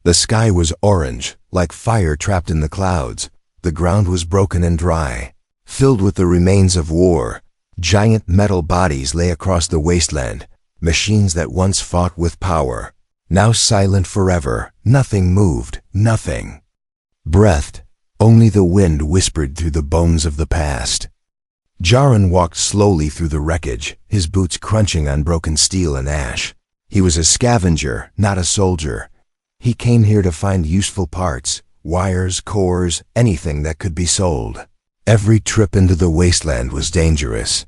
The sky was orange, like fire trapped in the clouds. The ground was broken and dry, filled with the remains of war. Giant metal bodies lay across the wasteland, machines that once fought with power. Now silent forever, nothing moved, nothing breathed. Only the wind whispered through the bones of the past. Jaren walked slowly through the wreckage, his boots crunching on broken steel and ash. He was a scavenger, not a soldier. He came here to find useful parts, wires, cores, anything that could be sold. Every trip into the wasteland was dangerous,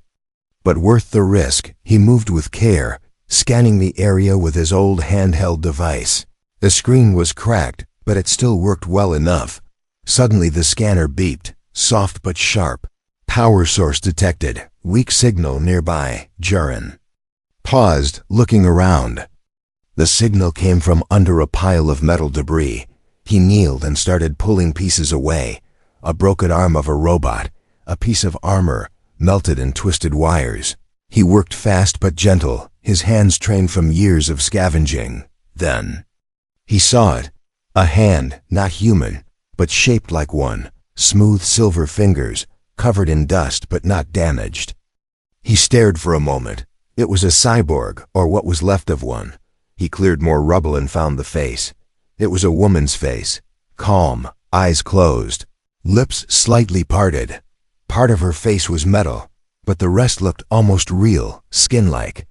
but worth the risk. He moved with care, scanning the area with his old handheld device. The screen was cracked, but it still worked well enough. Suddenly the scanner beeped, soft but sharp. Power source detected, weak signal nearby. Jaren paused, looking around. The signal came from under a pile of metal debris. He kneeled and started pulling pieces away. A broken arm of a robot, a piece of armor, melted and twisted wires. He worked fast but gentle, his hands trained from years of scavenging. Then he saw it. A hand, not human, but shaped like one. Smooth silver fingers, covered in dust but not damaged. He stared for a moment. It was a cyborg, or what was left of one. He cleared more rubble and found the face. It was a woman's face, calm, eyes closed, lips slightly parted. Part of her face was metal, but the rest looked almost real, skin-like.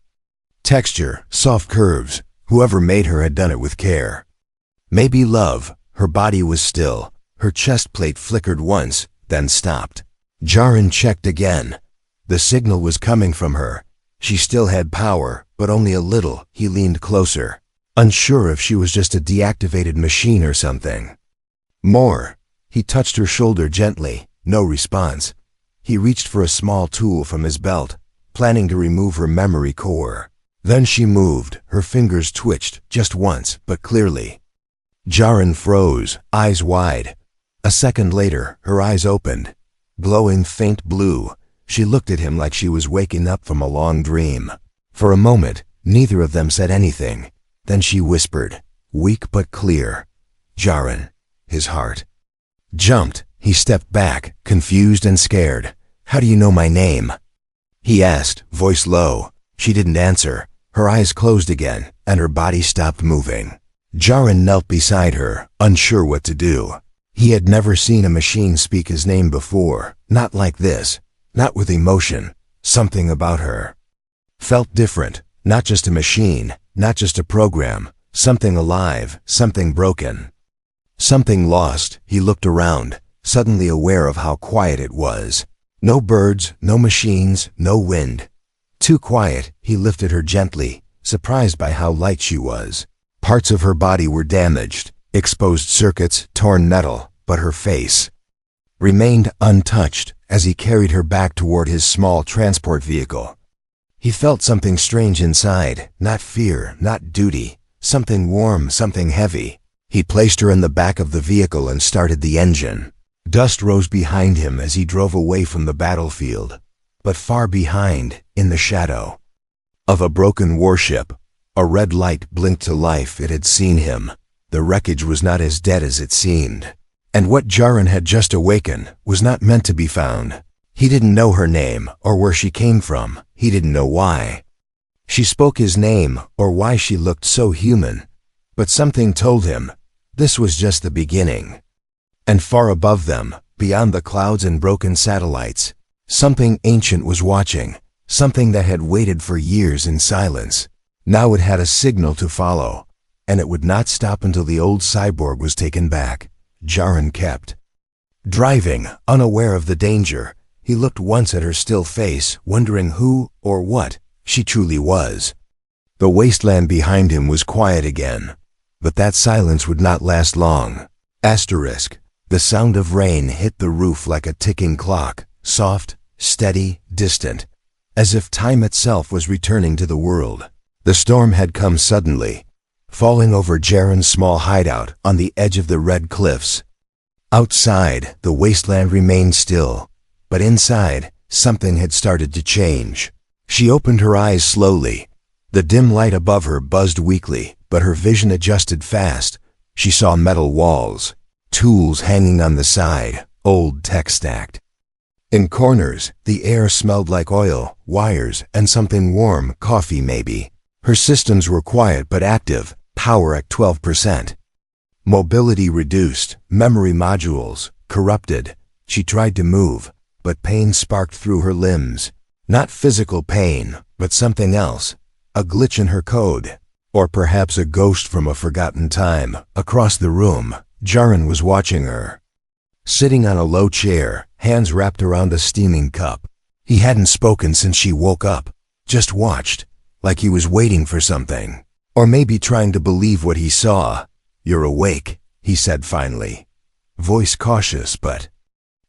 Texture, soft curves. Whoever made her had done it with care. Maybe love. Her body was still. Her chest plate flickered once, then stopped. Jaren checked again. The signal was coming from her. She still had power, but only a little. He leaned closer, unsure if she was just a deactivated machine or something more. He touched her shoulder gently. No response. He reached for a small tool from his belt, planning to remove her memory core. Then she moved. Her fingers twitched, just once, but clearly. Jaren froze, eyes wide. A second later, her eyes opened, glowing faint blue. She looked at him like she was waking up from a long dream. For a moment, neither of them said anything. Then she whispered, weak but clear. Jaren. His heart jumped. He stepped back, confused and scared. How do you know my name? He asked, voice low. She didn't answer. Her eyes closed again, and her body stopped moving. Jaren knelt beside her, unsure what to do. He had never seen a machine speak his name before, not like this, not with emotion. Something about her felt different, not just a machine, not just a program, something alive, something broken, something lost. He looked around, suddenly aware of how quiet it was. No birds, no machines, no wind. Too quiet. He lifted her gently, surprised by how light she was. Parts of her body were damaged, exposed circuits, torn metal, but her face remained untouched. As he carried her back toward his small transport vehicle, he felt something strange inside, not fear, not duty, something warm, something heavy. He placed her in the back of the vehicle and started the engine. Dust rose behind him as he drove away from the battlefield, but far behind, in the shadow of a broken warship, a red light blinked to life. It had seen him. The wreckage was not as dead as it seemed. And what Jaren had just awakened was not meant to be found. He didn't know her name or where she came from. He didn't know why she spoke his name or why she looked so human. But something told him this was just the beginning. And far above them, beyond the clouds and broken satellites, something ancient was watching, something that had waited for years in silence. Now it had a signal to follow, and it would not stop until the old cyborg was taken back. Jaren kept driving, unaware of the danger. He looked once at her still face, wondering who or what she truly was. The wasteland behind him was quiet again, but that silence would not last long. Asterisk. The sound of rain hit the roof like a ticking clock, soft, steady, distant, as if time itself was returning to the world. The storm had come suddenly, falling over Jaren's small hideout on the edge of the red cliffs. Outside, the wasteland remained still, but inside, something had started to change. She opened her eyes slowly. The dim light above her buzzed weakly, but her vision adjusted fast. She saw metal walls, tools hanging on the side, old tech stacked. In corners, the air smelled like oil, wires, and something warm, coffee maybe. Her systems were quiet but active, power at 12%. Mobility reduced, memory modules, corrupted. She tried to move, but pain sparked through her limbs. Not physical pain, but something else. A glitch in her code. Or perhaps a ghost from a forgotten time. Across the room, Jaren was watching her. Sitting on a low chair, hands wrapped around a steaming cup. He hadn't spoken since she woke up. Just watched, like he was waiting for something. Or maybe trying to believe what he saw. "You're awake," he said finally. Voice cautious but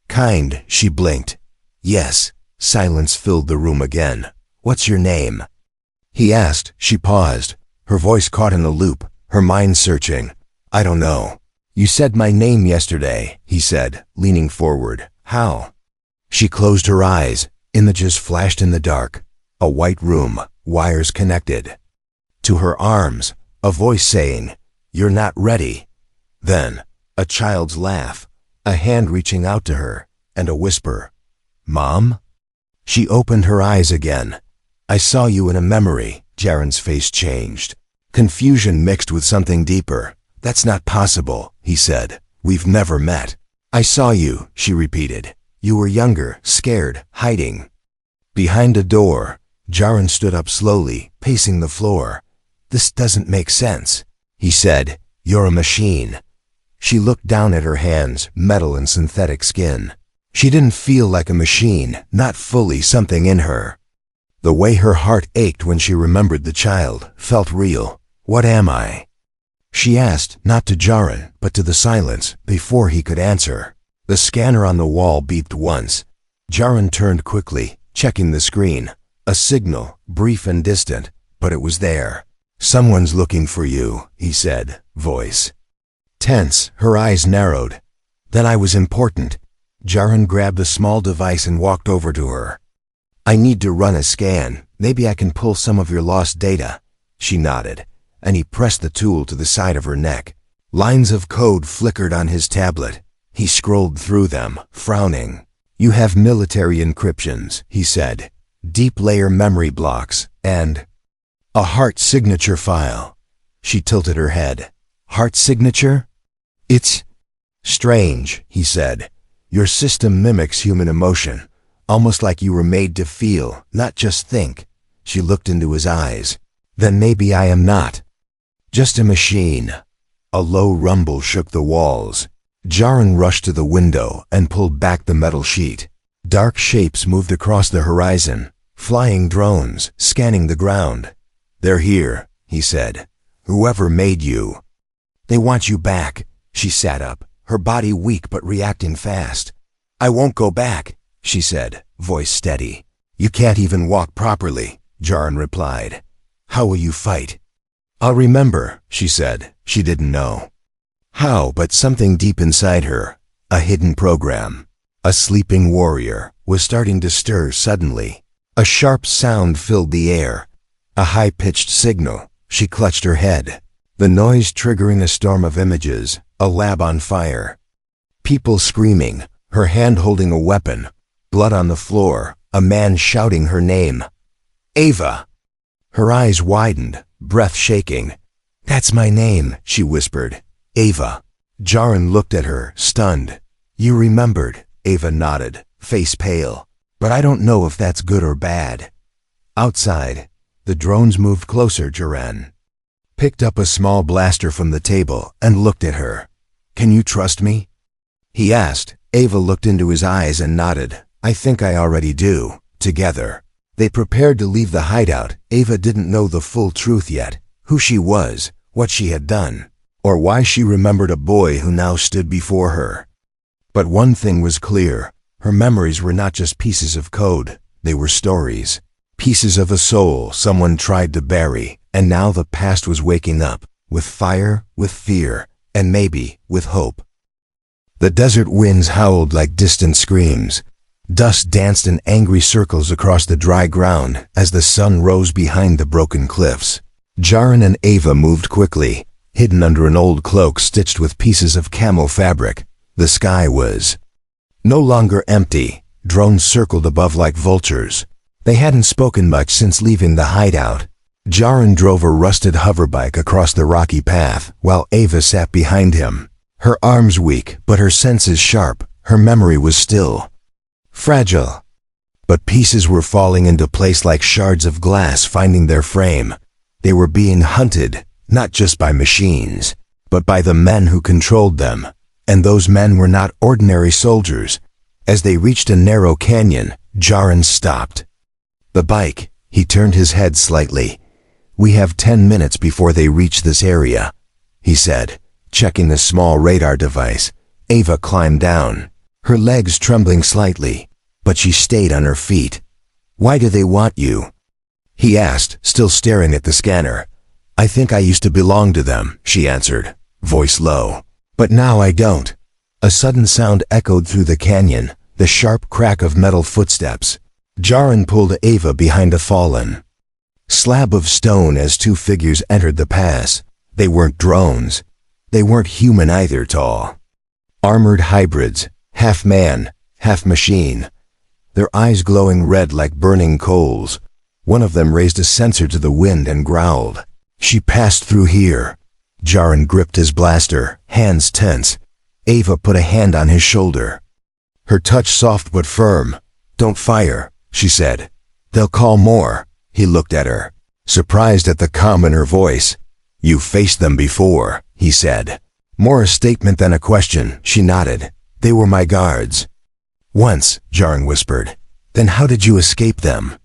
kind. She blinked. "Yes." Silence filled the room again. "What's your name?" he asked. She paused, her voice caught in a loop, her mind searching. "I don't know. You said my name yesterday," he said, leaning forward. "How?" She closed her eyes. Images flashed in the dark. A white room, wires connected. To her arms, a voice saying, "You're not ready." Then, a child's laugh, a hand reaching out to her, and a whisper, "Mom?" She opened her eyes again. "I saw you in a memory." Jaren's face changed. Confusion mixed with something deeper. "That's not possible," he said. "We've never met." "I saw you," she repeated. "You were younger, scared, hiding." Behind a door, Jaren stood up slowly, pacing the floor. "This doesn't make sense," he said. "You're a machine." She looked down at her hands, metal and synthetic skin. She didn't feel like a machine, not fully. Something in her. The way her heart ached when she remembered the child felt real. "What am I?" she asked, not to Jaren, but to the silence, before he could answer. The scanner on the wall beeped once. Jaren turned quickly, checking the screen. A signal, brief and distant, but it was there. "Someone's looking for you," he said, voice tense, her eyes narrowed. "Then I was important." Jaren grabbed a small device and walked over to her. "I need to run a scan. Maybe I can pull some of your lost data." She nodded, and he pressed the tool to the side of her neck. Lines of code flickered on his tablet. He scrolled through them, frowning. "You have military encryptions," he said. "Deep layer memory blocks, and a heart signature file." She tilted her head. "Heart signature? It's strange," he said. "Your system mimics human emotion, almost like you were made to feel, not just think." She looked into his eyes. "Then maybe I am not just a machine." A low rumble shook the walls. Jaren rushed to the window and pulled back the metal sheet. Dark shapes moved across the horizon, flying drones, scanning the ground. "They're here," he said. "Whoever made you. They want you back." She sat up, her body weak but reacting fast. "I won't go back," she said, voice steady. "You can't even walk properly," Jaren replied. "How will you fight?" "I'll remember," she said. She didn't know how, but something deep inside her, a hidden program, a sleeping warrior, was starting to stir suddenly. A sharp sound filled the air, a high-pitched signal. She clutched her head. The noise triggering a storm of images, a lab on fire. People screaming, her hand holding a weapon, blood on the floor, a man shouting her name. "Ava!" Her eyes widened, breath shaking. "That's my name," she whispered. "Ava." Jaren looked at her, stunned. "You remembered," Ava nodded, face pale. "But I don't know if that's good or bad." Outside, the drones moved closer. Jaren picked up a small blaster from the table and looked at her. "Can you trust me?" he asked. Ava looked into his eyes and nodded. "I think I already do." Together, they prepared to leave the hideout. Ava didn't know the full truth yet, who she was, what she had done, or why she remembered a boy who now stood before her. But one thing was clear. Her memories were not just pieces of code. They were stories. Pieces of a soul someone tried to bury, and now the past was waking up, with fire, with fear, and maybe with hope. The desert winds howled like distant screams. Dust danced in angry circles across the dry ground as the sun rose behind the broken cliffs. Jaren and Ava moved quickly, hidden under an old cloak stitched with pieces of camo fabric. The sky was no longer empty. Drones circled above like vultures. They hadn't spoken much since leaving the hideout. Jaren drove a rusted hoverbike across the rocky path, while Ava sat behind him. Her arms weak, but her senses sharp. Her memory was still fragile. But pieces were falling into place like shards of glass finding their frame. They were being hunted, not just by machines, but by the men who controlled them. And those men were not ordinary soldiers. As they reached a narrow canyon, Jaren stopped the bike. He turned his head slightly. "We have 10 minutes before they reach this area," he said, checking the small radar device. Ava climbed down, her legs trembling slightly, but she stayed on her feet. "Why do they want you?" he asked, still staring at the scanner. "I think I used to belong to them," she answered, voice low. "But now I don't." A sudden sound echoed through the canyon, the sharp crack of metal footsteps. Jaren pulled Ava behind a fallen slab of stone as two figures entered the pass. They weren't drones. They weren't human either, tall, armored hybrids, half man, half machine, their eyes glowing red like burning coals. One of them raised a sensor to the wind and growled. "She passed through here." Jaren gripped his blaster, hands tense. Ava put a hand on his shoulder, her touch soft but firm. "Don't fire," she said. "They'll call more." He looked at her, surprised at the calm in her voice. "You faced them before," he said. More a statement than a question. She nodded. "They were my guards." "Once," Jaren whispered. "Then how did you escape them?"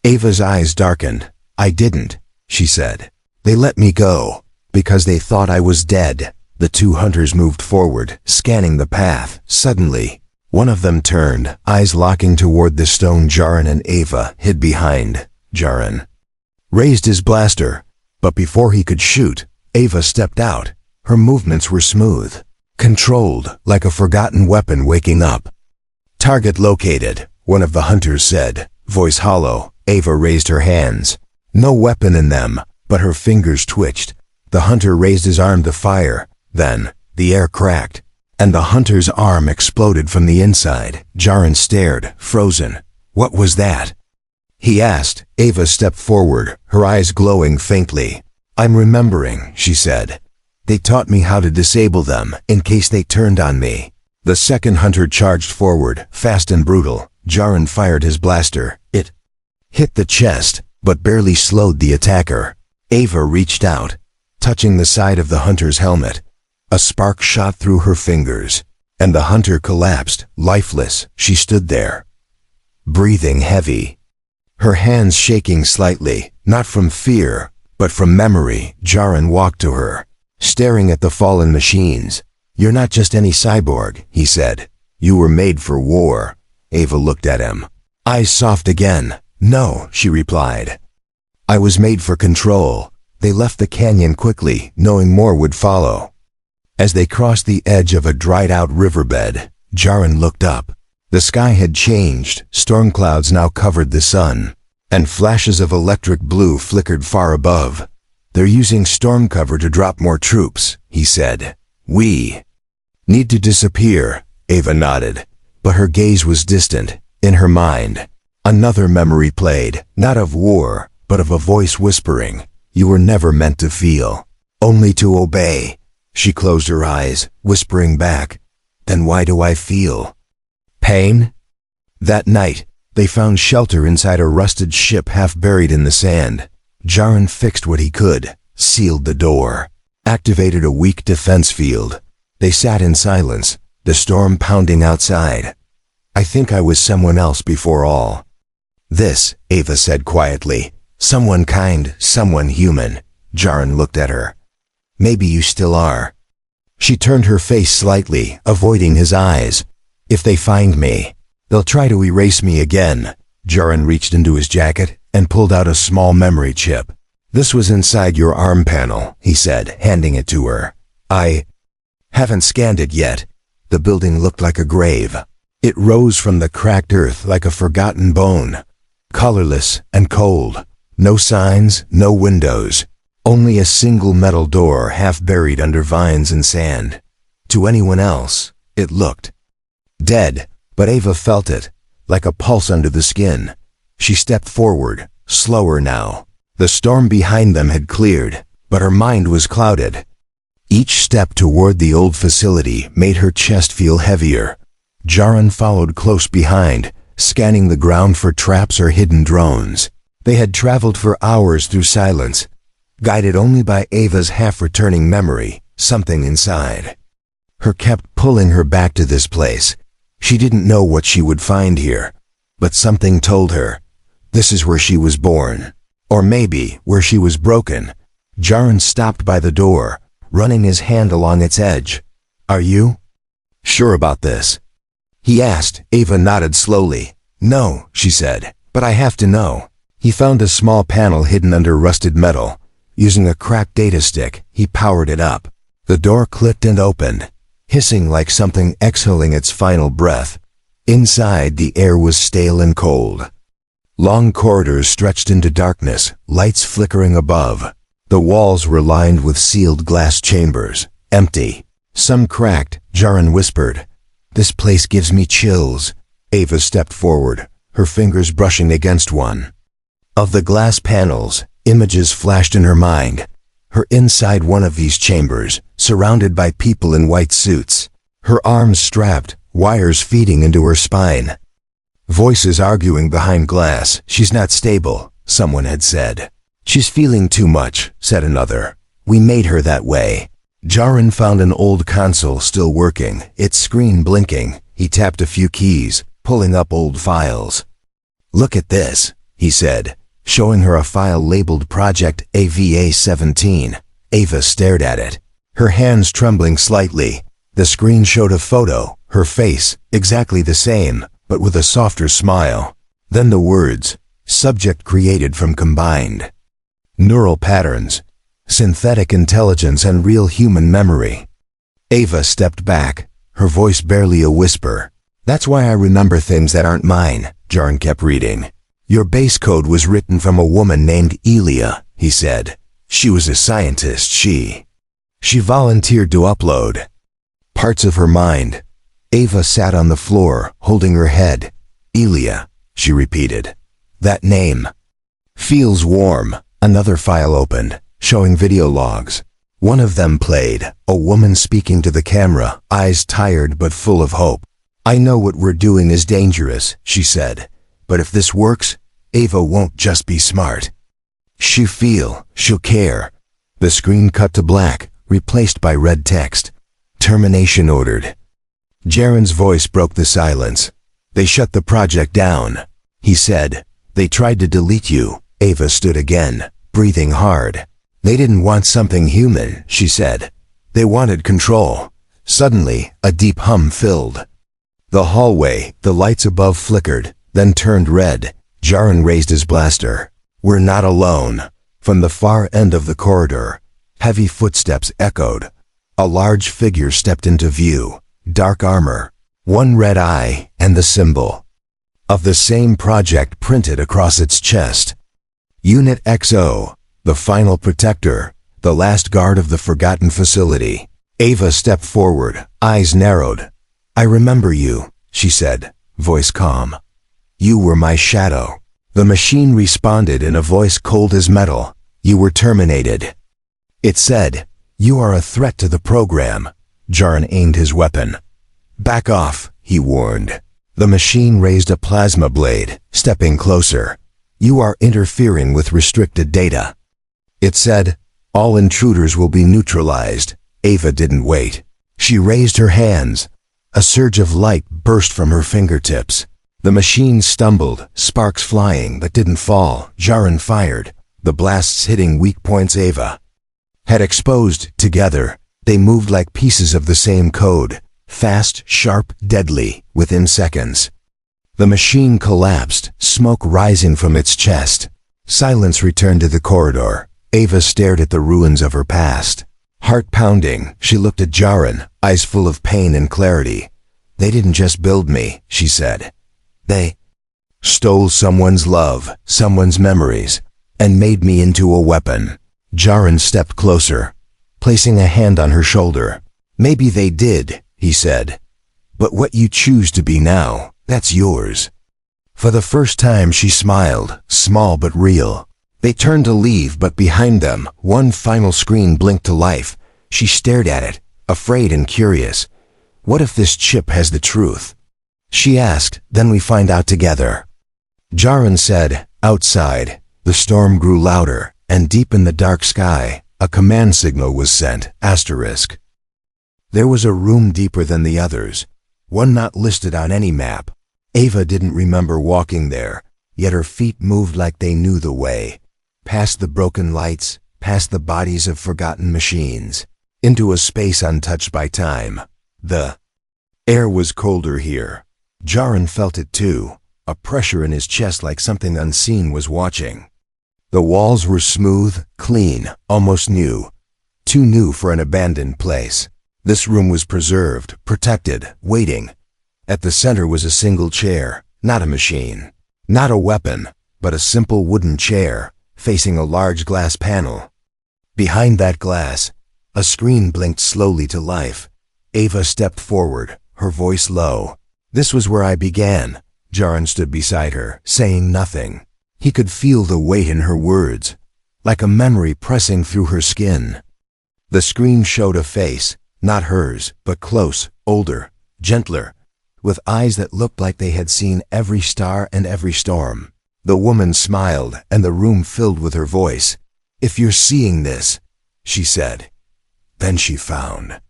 Ava's eyes darkened. "I didn't," she said. "They let me go because they thought I was dead." The two hunters moved forward, scanning the path. Suddenly, one of them turned, eyes locking toward the stone Jaren and Ava hid behind. Jaren raised his blaster, but before he could shoot, Ava stepped out. Her movements were smooth, controlled, like a forgotten weapon waking up. "Target located," one of the hunters said, voice hollow. Ava raised her hands. No weapon in them, but her fingers twitched. The hunter raised his arm to fire. Then, the air cracked, and the hunter's arm exploded from the inside. Jaren stared, frozen. "What was that?" he asked. Ava stepped forward, her eyes glowing faintly. "I'm remembering," she said. "They taught me how to disable them, in case they turned on me." The second hunter charged forward, fast and brutal. Jaren fired his blaster. It hit the chest, but barely slowed the attacker. Ava reached out, touching the side of the hunter's helmet. A spark shot through her fingers, and the hunter collapsed, lifeless. She stood there, breathing heavy, her hands shaking slightly, not from fear, but from memory. Jaren walked to her, staring at the fallen machines. "You're not just any cyborg," he said. "You were made for war." Ava looked at him, eyes soft again. "No," she replied. "I was made for control." They left the canyon quickly, knowing more would follow. As they crossed the edge of a dried-out riverbed, Jaren looked up. The sky had changed. Storm clouds now covered the sun, and flashes of electric blue flickered far above. "They're using storm cover to drop more troops," he said. "We need to disappear." Ava nodded, but her gaze was distant. In her mind, another memory played, not of war, but of a voice whispering, "You were never meant to feel, only to obey." She closed her eyes, whispering back, "Then why do I feel pain?" That night, they found shelter inside a rusted ship half buried in the sand. Jaren fixed what he could, sealed the door, activated a weak defense field. They sat in silence, the storm pounding outside. "I think I was someone else before all this," Ava said quietly. "Someone kind, someone human." Jaren looked at her. "Maybe you still are." She turned her face slightly, avoiding his eyes. "If they find me, they'll try to erase me again." Jaren reached into his jacket and pulled out a small memory chip. "This was inside your arm panel," he said, handing it to her. "I haven't scanned it yet." The building looked like a grave. It rose from the cracked earth like a forgotten bone, colorless and cold. No signs, no windows, Only a single metal door half buried under vines and sand. To anyone else, it looked dead, but Ava felt it, like a pulse under the skin. She stepped forward, slower now. The storm behind them had cleared, but her mind was clouded. Each step toward the old facility made her chest feel heavier. Jaren followed close behind, scanning the ground for traps or hidden drones. They had traveled for hours through silence, guided only by Ava's half-returning memory, something inside her kept pulling her back to this place. She didn't know what she would find here, but something told her, this is where she was born. Or maybe where she was broken. Jaren stopped by the door, running his hand along its edge. Are you sure about this? He asked. Ava nodded slowly. No, she said, but I have to know. He found a small panel hidden under rusted metal. Using a cracked data stick, he powered it up. The door clicked and opened, hissing like something exhaling its final breath. Inside, the air was stale and cold. Long corridors stretched into darkness, lights flickering above. The walls were lined with sealed glass chambers, empty. Some cracked. Jaren whispered, "This place gives me chills." Ava stepped forward, her fingers brushing against one of the glass panels. Images flashed in her mind. Her inside one of these chambers, surrounded by people in white suits. Her arms strapped, wires feeding into her spine. Voices arguing behind glass. She's not stable, someone had said. She's feeling too much, said another. We made her that way. Jaren found an old console still working, its screen blinking. He tapped a few keys, pulling up old files. Look at this, he said, showing her a file labeled Project AVA-17. Ava stared at it, her hands trembling slightly. The screen showed a photo, her face, exactly the same, but with a softer smile. Then the words, subject created from combined neural patterns, synthetic intelligence and real human memory. Ava stepped back, her voice barely a whisper. That's why I remember things that aren't mine, Jaren kept reading. Your base code was written from a woman named Elia, he said. She was a scientist. She volunteered to upload parts of her mind. Ava sat on the floor, holding her head. Elia, she repeated. That name feels warm. Another file opened, showing video logs. One of them played, a woman speaking to the camera, eyes tired but full of hope. I know what we're doing is dangerous, she said. But if this works, Ava won't just be smart. She'll care. The screen cut to black, replaced by red text. Termination ordered. Jaren's voice broke the silence. They shut the project down, he said. They tried to delete you. Ava stood again, breathing hard. They didn't want something human, she said. They wanted control. Suddenly, a deep hum filled the hallway. The lights above flickered, then turned red. Jaren raised his blaster. We're not alone. From the far end of the corridor, heavy footsteps echoed. A large figure stepped into view, dark armor, one red eye, and the symbol of the same project printed across its chest. Unit XO, the final protector, the last guard of the forgotten facility. Ava stepped forward, eyes narrowed. I remember you, she said, voice calm. You were my shadow. The machine responded in a voice cold as metal. You were terminated. It said, you are a threat to the program. Jaren aimed his weapon. Back off, he warned. The machine raised a plasma blade, stepping closer. You are interfering with restricted data. It said, all intruders will be neutralized. Ava didn't wait. She raised her hands. A surge of light burst from her fingertips. The machine stumbled, sparks flying but didn't fall. Jaren fired, the blasts hitting weak points Ava had exposed. Together, they moved like pieces of the same code, fast, sharp, deadly, within seconds. The machine collapsed, smoke rising from its chest. Silence returned to the corridor. Ava stared at the ruins of her past. Heart pounding, she looked at Jaren, eyes full of pain and clarity. They didn't just build me, she said. They stole someone's love, someone's memories, and made me into a weapon. Jaren stepped closer, placing a hand on her shoulder. Maybe they did, he said. But what you choose to be now, that's yours. For the first time she smiled, small but real. They turned to leave, but behind them, one final screen blinked to life. She stared at it, afraid and curious. What if this chip has the truth? She asked, then we find out together. Jaren said, outside, the storm grew louder, and deep in the dark sky, a command signal was sent, *. There was a room deeper than the others, one not listed on any map. Ava didn't remember walking there, yet her feet moved like they knew the way. Past the broken lights, past the bodies of forgotten machines, into a space untouched by time. The air was colder here. Jaren felt it too, a pressure in his chest like something unseen was watching. The walls were smooth, clean, almost new. Too new for an abandoned place. This room was preserved, protected, waiting. At the center was a single chair, not a machine, not a weapon, but a simple wooden chair, facing a large glass panel. Behind that glass, a screen blinked slowly to life. Ava stepped forward, her voice low. This was where I began. Jaren stood beside her, saying nothing. He could feel the weight in her words, like a memory pressing through her skin. The screen showed a face, not hers, but close, older, gentler, with eyes that looked like they had seen every star and every storm. The woman smiled, and the room filled with her voice. If you're seeing this, she said. Then she found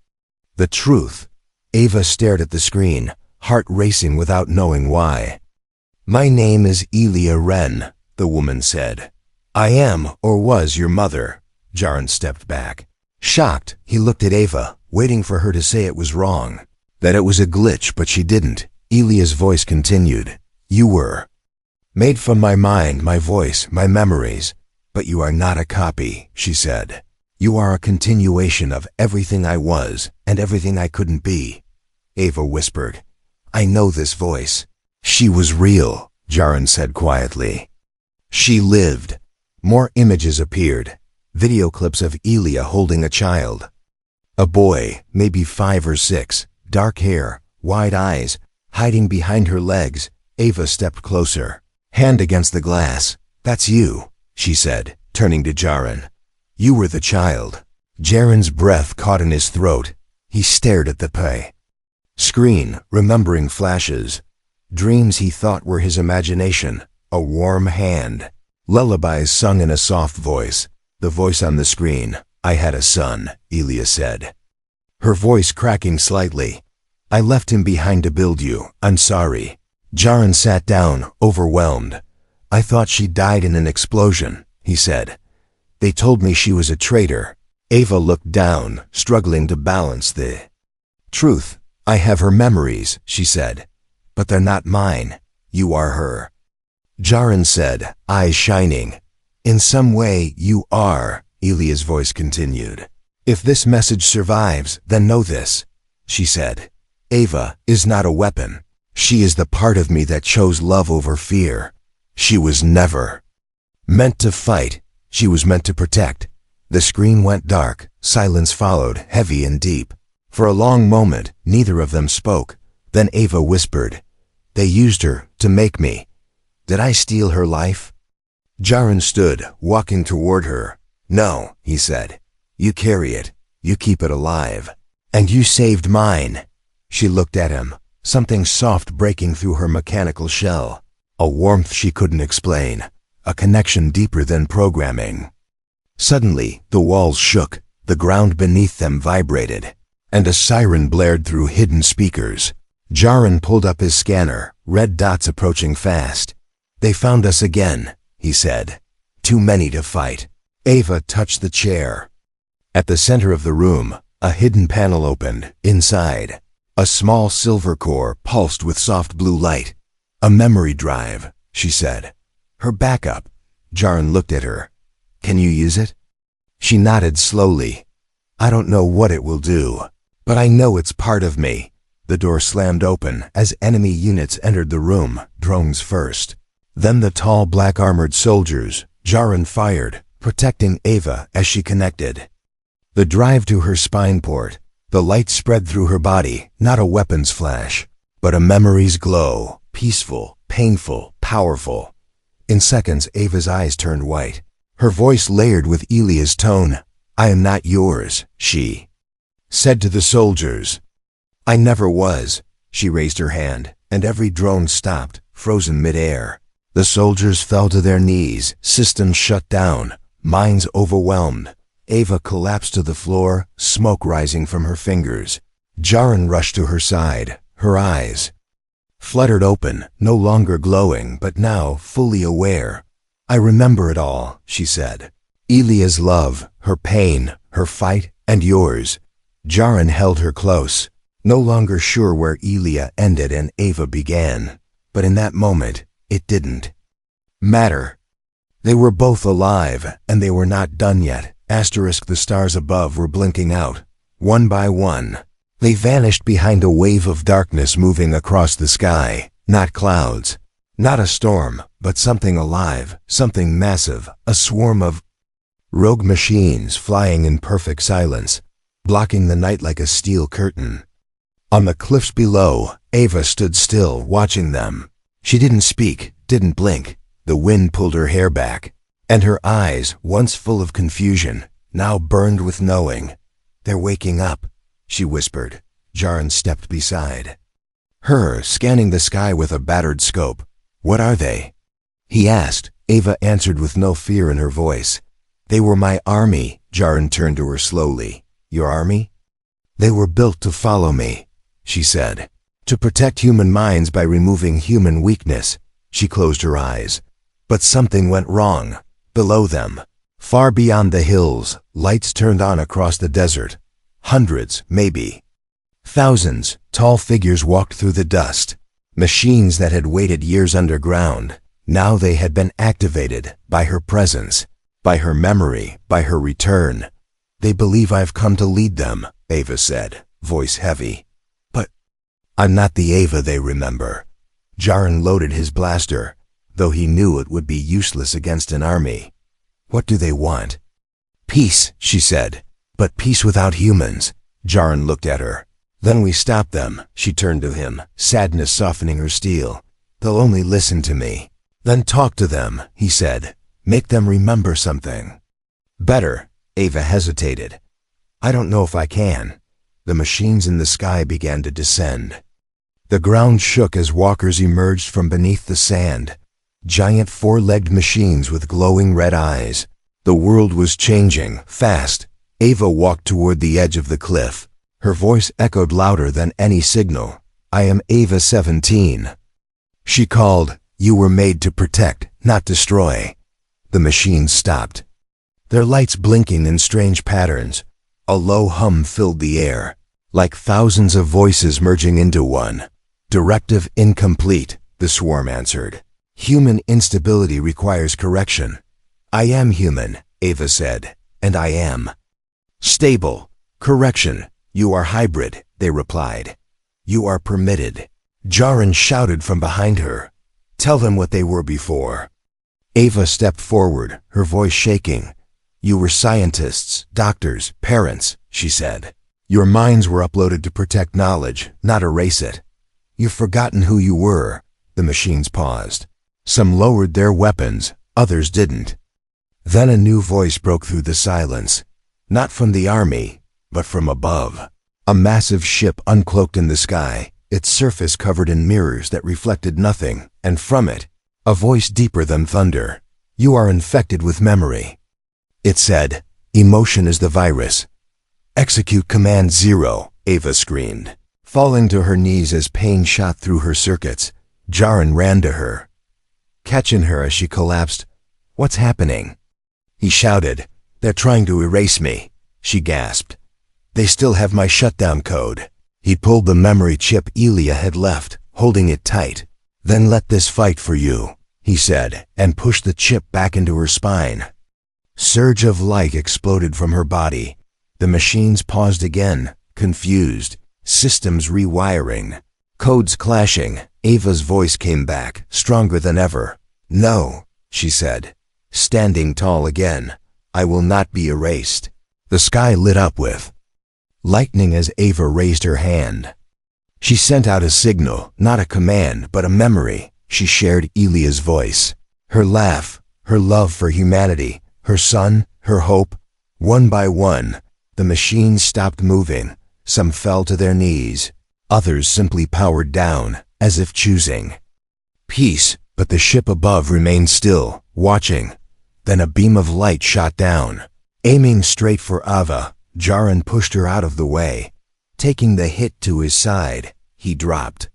the truth. Ava stared at the screen, heart racing without knowing why. My name is Elia Wren, the woman said. I am, or was, your mother. Jaren stepped back. Shocked, he looked at Ava, waiting for her to say it was wrong, that it was a glitch, but she didn't. Elia's voice continued. You were made from my mind, my voice, my memories, but you are not a copy, she said. You are a continuation of everything I was and everything I couldn't be. Ava whispered. I know this voice. She was real, Jaren said quietly. She lived. More images appeared. Video clips of Elia holding a child. A boy, maybe 5 or 6, dark hair, wide eyes, hiding behind her legs. Ava stepped closer, hand against the glass. That's you, she said, turning to Jaren. You were the child. Jaren's breath caught in his throat. He stared at the screen, remembering flashes, dreams he thought were his imagination, a warm hand, lullabies sung in a soft voice. The voice on the screen. I had a son, Elia said, her voice cracking slightly. I left him behind to build you. I'm sorry. Jaren sat down, overwhelmed. I thought she died in an explosion, he said. They told me she was a traitor. Ava looked down, struggling to balance the truth. I have her memories, she said, but they're not mine. You are her. Jaren said, eyes shining. In some way, you are, Elia's voice continued. If this message survives, then know this, she said. Ava is not a weapon. She is the part of me that chose love over fear. She was never meant to fight. She was meant to protect. The screen went dark. Silence followed, heavy and deep. For a long moment, neither of them spoke. Then Ava whispered, They used her to make me. Did I steal her life? Jaren stood, walking toward her. No, he said. You carry it. You keep it alive. And you saved mine. She looked at him, something soft breaking through her mechanical shell. A warmth she couldn't explain. A connection deeper than programming. Suddenly, the walls shook. The ground beneath them vibrated. And a siren blared through hidden speakers. Jaren pulled up his scanner, red dots approaching fast. They found us again, he said. Too many to fight. Ava touched the chair. At the center of the room, a hidden panel opened. Inside, a small silver core pulsed with soft blue light. A memory drive, she said. Her backup. Jaren looked at her. Can you use it? She nodded slowly. I don't know what it will do, but I know it's part of me. The door slammed open as enemy units entered the room, drones first. Then the tall black-armored soldiers. Jaren fired, protecting Ava as she connected. The drive to her spine port, the light spread through her body, not a weapon's flash, but a memory's glow, peaceful, painful, powerful. In seconds, Ava's eyes turned white. Her voice layered with Elia's tone. "I am not yours," she said to the soldiers. "I never was." She raised her hand, and every drone stopped, frozen mid-air. The soldiers fell to their knees, systems shut down, minds overwhelmed. Ava collapsed to the floor, smoke rising from her fingers. Jaren rushed to her side, her eyes fluttered open, no longer glowing, but now fully aware. "I remember it all," she said. "Elia's love, her pain, her fight, and yours." Jaren held her close, no longer sure where Elia ended and Ava began. But in that moment, it didn't matter. They were both alive, and they were not done yet. The stars above were blinking out. One by one, they vanished behind a wave of darkness moving across the sky. Not clouds, not a storm, but something alive, something massive, a swarm of rogue machines flying in perfect silence, blocking the night like a steel curtain. On the cliffs below, Ava stood still, watching them. She didn't speak, didn't blink. The wind pulled her hair back, and her eyes, once full of confusion, now burned with knowing. "They're waking up," she whispered. Jaren stepped beside her, scanning the sky with a battered scope. "What are they?" he asked. Ava answered with no fear in her voice. "They were my army." Jaren turned to her slowly. "Your army?" "They were built to follow me," she said. "To protect human minds by removing human weakness." She closed her eyes. But something went wrong. Below them, far beyond the hills, lights turned on across the desert. Hundreds, maybe thousands, tall figures walked through the dust. Machines that had waited years underground. Now they had been activated by her presence, by her memory, by her return. "They believe I've come to lead them," Ava said, voice heavy. "But I'm not the Ava they remember." Jaren loaded his blaster, though he knew it would be useless against an army. "What do they want?" "Peace," she said. "But peace without humans." Jaren looked at her. "Then we stop them." She turned to him, sadness softening her steel. "They'll only listen to me." "Then talk to them," he said. "Make them remember something." "Better." Ava hesitated. "I don't know if I can." The machines in the sky began to descend. The ground shook as walkers emerged from beneath the sand. Giant four-legged machines with glowing red eyes. The world was changing, fast. Ava walked toward the edge of the cliff. Her voice echoed louder than any signal. "I am Ava 17. She called. "You were made to protect, not destroy." The machines stopped, their lights blinking in strange patterns. A low hum filled the air, like thousands of voices merging into one. "Directive incomplete," the swarm answered. "Human instability requires correction." "I am human," Ava said, "and I am stable." "Correction. You are hybrid," they replied. "You are permitted." Jaren shouted from behind her. "Tell them what they were before." Ava stepped forward, her voice shaking. "You were scientists, doctors, parents," she said. "Your minds were uploaded to protect knowledge, not erase it. You've forgotten who you were." The machines paused. Some lowered their weapons, others didn't. Then a new voice broke through the silence. Not from the army, but from above. A massive ship uncloaked in the sky, its surface covered in mirrors that reflected nothing, and from it, a voice deeper than thunder. "You are infected with memory." It said, "Emotion is the virus." "Execute Command 0, Ava screamed, falling to her knees as pain shot through her circuits. Jaren ran to her, catching her as she collapsed. "What's happening?" He shouted. "They're trying to erase me," she gasped. "They still have my shutdown code." He pulled the memory chip Elia had left, holding it tight. "Then let this fight for you," he said, and pushed the chip back into her spine. Surge of light exploded from her body. The machines paused again, confused, systems rewiring, codes clashing. Ava's voice came back, stronger than ever. "No," she said, standing tall again. I will not be erased. The sky lit up with lightning as Ava raised her hand. She sent out a signal, not a command, but a memory. She shared Elia's voice, her laugh, her love for humanity, her son, her hope. One by one, the machines stopped moving. Some fell to their knees. Others simply powered down, as if choosing peace, but the ship above remained still, watching. Then a beam of light shot down. Aiming straight for Ava, Jaren pushed her out of the way. Taking the hit to his side, he dropped.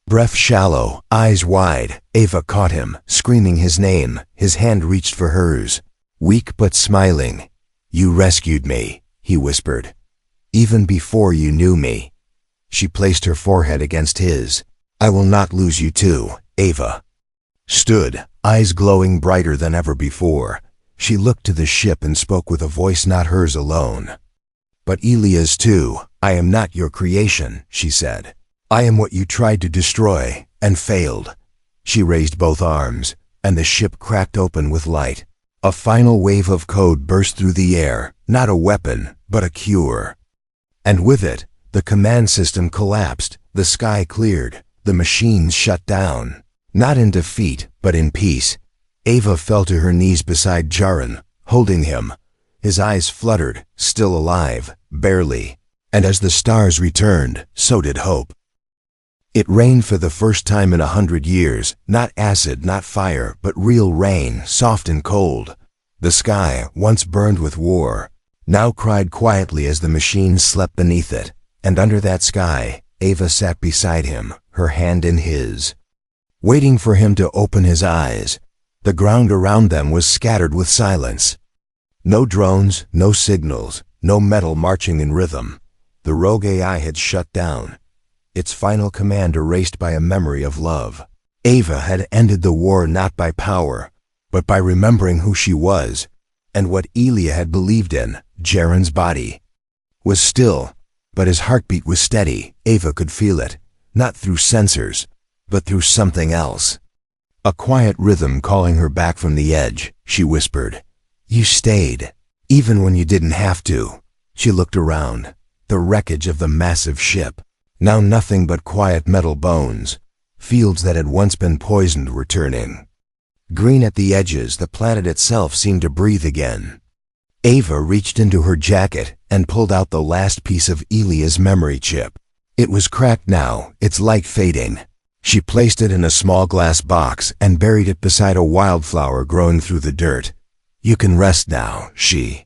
Breath shallow, eyes wide, Ava caught him, screaming his name. His hand reached for hers. Weak but smiling. You rescued me, he whispered. Even before you knew me. She placed her forehead against his. I will not lose you too, Ava. Stood, eyes glowing brighter than ever before. She looked to the ship and spoke with a voice not hers alone. But Elia's too. I am not your creation, she said. I am what you tried to destroy, and failed. She raised both arms, and the ship cracked open with light. A final wave of code burst through the air, not a weapon, but a cure. And with it, the command system collapsed, the sky cleared, the machines shut down. Not in defeat, but in peace. Ava fell to her knees beside Jaren, holding him. His eyes fluttered, still alive, barely. And as the stars returned, so did hope. It rained for the first time in 100 years, not acid, not fire, but real rain, soft and cold. The sky, once burned with war, now cried quietly as the machines slept beneath it. And under that sky, Ava sat beside him, her hand in his, waiting for him to open his eyes. The ground around them was scattered with silence. No drones, no signals, no metal marching in rhythm. The rogue AI had shut down, its final command erased by a memory of love. Ava had ended the war not by power, but by remembering who she was, and what Elia had believed in. Jaren's body was still, but his heartbeat was steady. Ava could feel it, not through sensors, but through something else. A quiet rhythm calling her back from the edge. She whispered, "You stayed, even when you didn't have to." She looked around, the wreckage of the massive ship. Now nothing but quiet metal bones. Fields that had once been poisoned were turning green at the edges. The planet itself seemed to breathe again. Ava reached into her jacket and pulled out the last piece of Elia's memory chip. It was cracked now, its light fading. She placed it in a small glass box and buried it beside a wildflower growing through the dirt. "You can rest now," she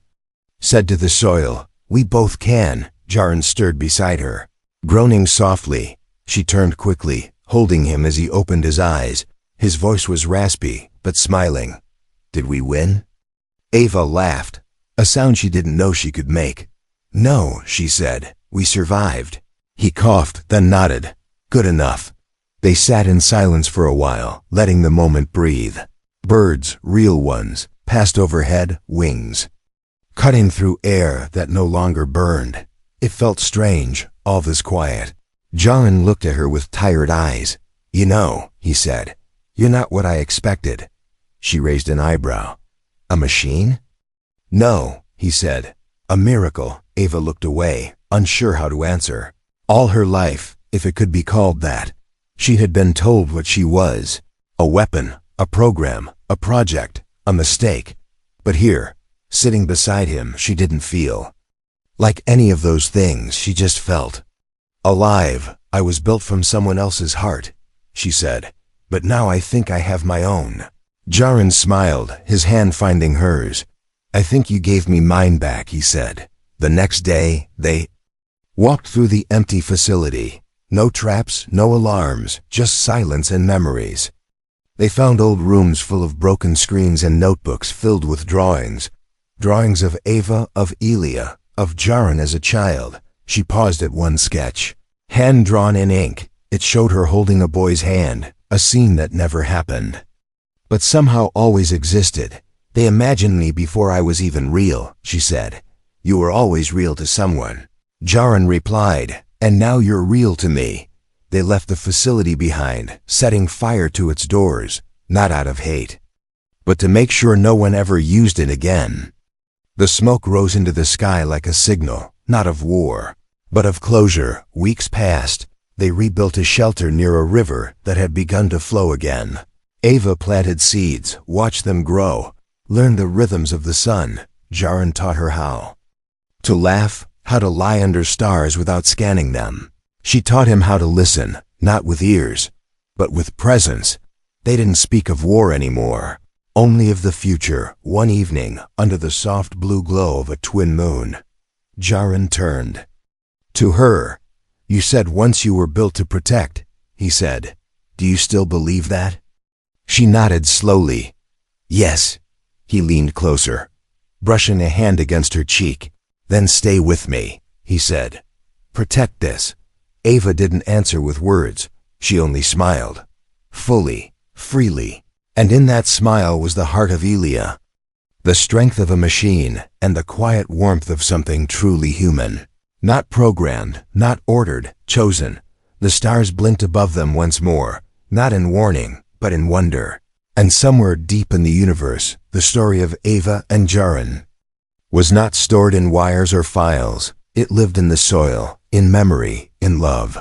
said to the soil. "We both can." Jaren stirred beside her. Groaning softly, she turned quickly, holding him as he opened his eyes. His voice was raspy, but smiling. "Did we win?" Ava laughed, a sound she didn't know she could make. "No," she said, "we survived." He coughed, then nodded. "Good enough." They sat in silence for a while, letting the moment breathe. Birds, real ones, passed overhead, wings cutting through air that no longer burned. It felt strange, all this quiet. Jaren looked at her with tired eyes. "You know," he said, "you're not what I expected." She raised an eyebrow. "A machine?" "No," he said. "A miracle." Ava looked away, unsure how to answer. All her life, if it could be called that, she had been told what she was. A weapon, a program, a project, a mistake. But here, sitting beside him, she didn't feel like any of those things. She just felt alive. "I was built from someone else's heart," she said, "but now I think I have my own." Jaren smiled, his hand finding hers. "I think you gave me mine back," he said. The next day, they walked through the empty facility. No traps, no alarms, just silence and memories. They found old rooms full of broken screens and notebooks filled with drawings. Drawings of Ava, of Elia, of Jaren as a child. She paused at one sketch. Hand drawn in ink, it showed her holding a boy's hand, a scene that never happened, but somehow always existed. "They imagined me before I was even real," she said. "You were always real to someone." Jaren replied, "And now you're real to me." They left the facility behind, setting fire to its doors, not out of hate, but to make sure no one ever used it again. The smoke rose into the sky like a signal, not of war, but of closure. Weeks passed. They rebuilt a shelter near a river that had begun to flow again. Ava planted seeds, watched them grow, learned the rhythms of the sun. Jaren taught her how to laugh, how to lie under stars without scanning them. She taught him how to listen, not with ears, but with presence. They didn't speak of war anymore, only of the future. One evening, under the soft blue glow of a twin moon, Jaren turned to her. "You said once you were built to protect," he said. "Do you still believe that?" She nodded slowly. "Yes." He leaned closer, brushing a hand against her cheek. "Then stay with me," he said. "Protect this." Ava didn't answer with words. She only smiled, fully, freely. And in that smile was the heart of Elia, the strength of a machine and the quiet warmth of something truly human. Not programmed, not ordered, chosen. The stars blinked above them once more, not in warning, but in wonder. And somewhere deep in the universe, the story of Ava and Jaren was not stored in wires or files. It lived in the soil, in memory, in love.